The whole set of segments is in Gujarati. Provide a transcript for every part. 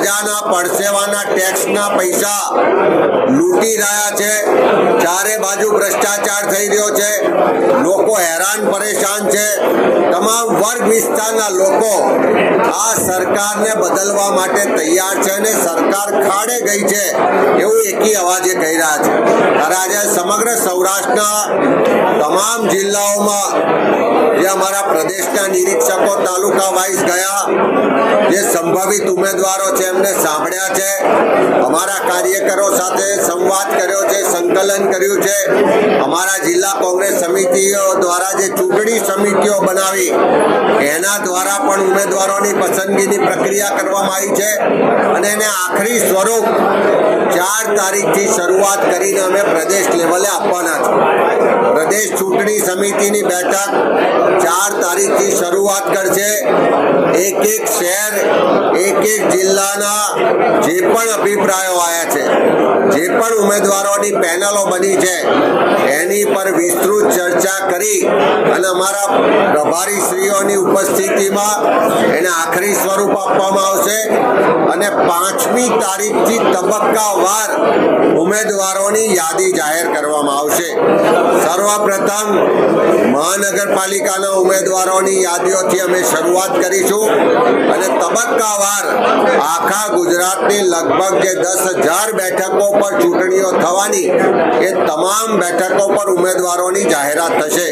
પ્રજાના પરસેવાના ટેક્સના પૈસા લૂંટી રહ્યા છે। ચારે બાજુ ભ્રષ્ટાચાર થઈ રહ્યો છે, લોકો હેરાન પરેશાન છે। તમામ વર્ગ વિસ્તારના લોકો આ સરકારને બદલવા માટે તૈયાર છે અને સરકાર ખાડે ગઈ છે એવું એકી અવાજે કહી રહ્યા છે। ત્યારે આજે સમગ્ર સૌરાષ્ટ્રના તમામ જિલ્લાઓમાં જે અમારા પ્રદેશના નિરીક્ષકો તાલુકા વાઇઝ ગયા, જે સંભવિત ઉમેદવારો છે એમને સાંભળ્યા છે, અમારા કાર્યકરો સાથે સંવાદ કર્યો છે, સંકલન કર્યું છે। અમારા જિલ્લા કોંગ્રેસ સમિતિઓ દ્વારા જે ચૂંટણી સમિતિઓ બનાવી એના દ્વારા પણ ઉમેદવારોની પસંદગીની પ્રક્રિયા કરવામાં આવી છે અને એને આખરી સ્વરૂપ 4 તારીખથી શરૂઆત કરીને અમે પ્રદેશ લેવલે આપવાના છે। પ્રદેશ ચૂંટણી સમિતિની બેઠક 4 તારીખથી શરૂઆત કરશે। એક શહેર, એક જિલ્લાના જે પણ અભિપ્રાયો આવ્યા છે, જે પણ ઉમેદવારોની પેનલો બની છે એની પર વિસ્તૃત ચર્ચા કરી અને અમારા પ્રભારી શ્રીઓની ઉપસ્થિતિમાં એને આખરી સ્વરૂપ આપવામાં આવશે અને 5મી તારીખથી તબક્કાવાર ઉમેદવારોની યાદી જાહેર કરવામાં આવશે। સર્વપ્રથમ મહાનગરપાલિકાના ઉમેદવારોની યાદીઓથી અમે શરૂઆત કરીશું અને તબક્કાવાર આખા ગુજરાતની લગભગ જે 10,000 બેઠકો પર ચૂંટણીઓ થવાની એ તમામ બેઠકો પર ઉમેદવારોની જાહેરાત થશે।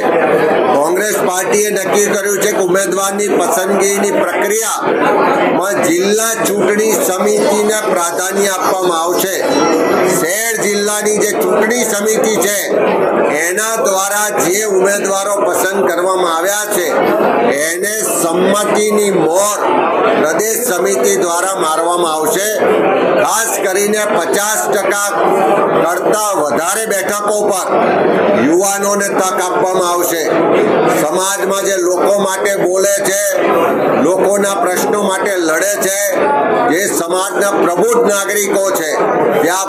કોંગ્રેસ પાર્ટીએ નક્કી કર્યું છે કે ઉમેદવારની પસંદગીની પ્રક્રિયામાં જિલ્લા ચૂંટણી સમિતિને પ્રાધાન્ય આપવામાં આવશે। શહેર જિલ્લાની જે ચૂંટણી સમિતિ છે એના દ્વારા જે ઉમેદવારો પસંદ કરવામાં આવ્યા છે એને સંમતિની મોહર પ્રદેશ સમિતિ દ્વારા મારવામાં આવશે। ખાસ કરીને 50% કરતા વધારે બેઠકો પર યુવાનોને તક આપવામાં આવશે। સમાજમાં જે લોકો માટે બોલે છે, લોકોના પ્રશ્નો માટે લડે છે, જે સમાજના પ્રબુદ્ધ નાગરિકો છે, ત્યાં